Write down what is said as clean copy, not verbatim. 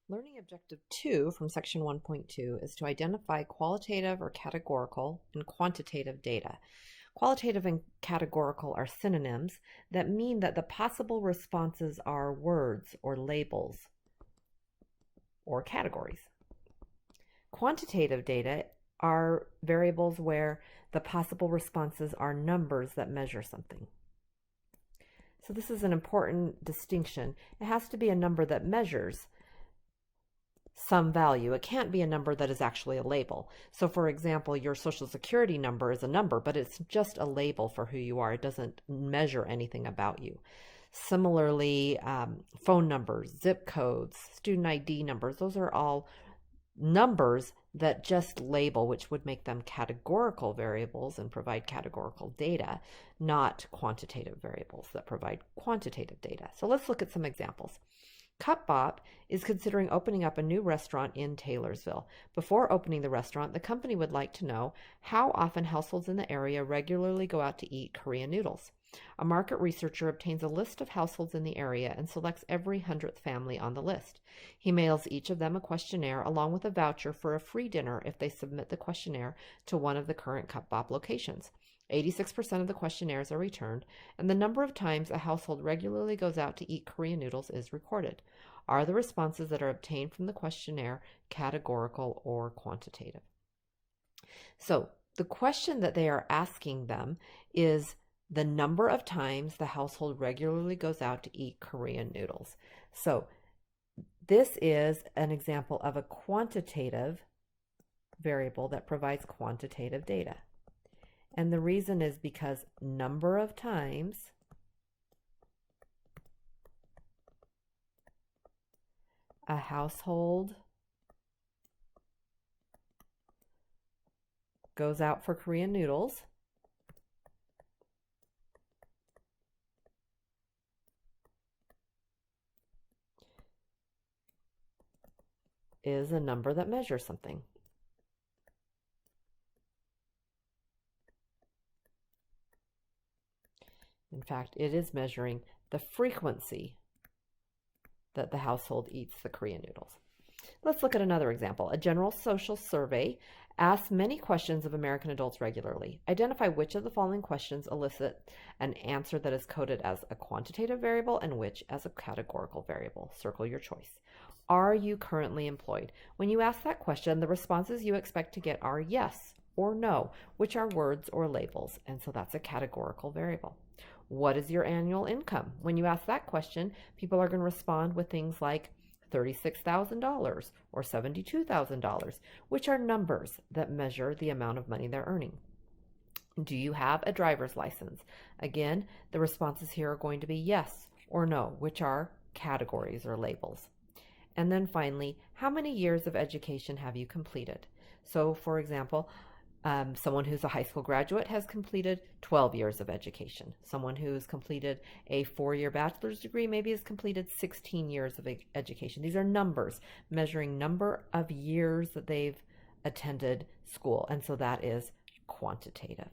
Learning Objective 2 from Section 1.2 is to identify qualitative or categorical and quantitative data. Qualitative and categorical are synonyms that mean that the possible responses are words or labels or categories. Quantitative data are variables where the possible responses are numbers that measure something. So this is an important distinction. It has to be a number that measures some value. It can't be a number that is actually a label. So for example, your social security number is a number, but it's just a label for who you are. It doesn't measure anything about you. Similarly, phone numbers, zip codes, student ID numbers, those are all numbers that just label, which would make them categorical variables and provide categorical data, not quantitative variables that provide quantitative data. So let's look at some examples. Cup Bop is considering opening up a new restaurant in Taylorsville. Before opening the restaurant, the company would like to know how often households in the area regularly go out to eat Korean noodles. A market researcher obtains a list of households in the area and selects every 100th family on the list. He mails each of them a questionnaire along with a voucher for a free dinner if they submit the questionnaire to one of the current Cup Bop locations. 86% of the questionnaires are returned, and the number of times a household regularly goes out to eat Korean noodles is recorded. Are the responses that are obtained from the questionnaire categorical or quantitative? So the question that they are asking them is the number of times the household regularly goes out to eat Korean noodles. So this is an example of a quantitative variable that provides quantitative data. And the reason is because number of times a household goes out for Korean noodles is a number that measures something. In fact, it is measuring the frequency that the household eats the Korean noodles. Let's look at another example. A general social survey asks many questions of American adults regularly. Identify which of the following questions elicit an answer that is coded as a quantitative variable and which as a categorical variable. Circle your choice. Are you currently employed? When you ask that question, the responses you expect to get are yes or no, which are words or labels, and so that's a categorical variable. What is your annual income? When you ask that question, people are going to respond with things like $36,000 or $72,000, which are numbers that measure the amount of money they're earning. Do you have a driver's license? Again, the responses here are going to be yes or no, which are categories or labels. And then finally, how many years of education have you completed? So for example, someone who's a high school graduate has completed 12 years of education. Someone who's completed a 4-year bachelor's degree maybe has completed 16 years of education. These are numbers measuring number of years that they've attended school, and so that is quantitative.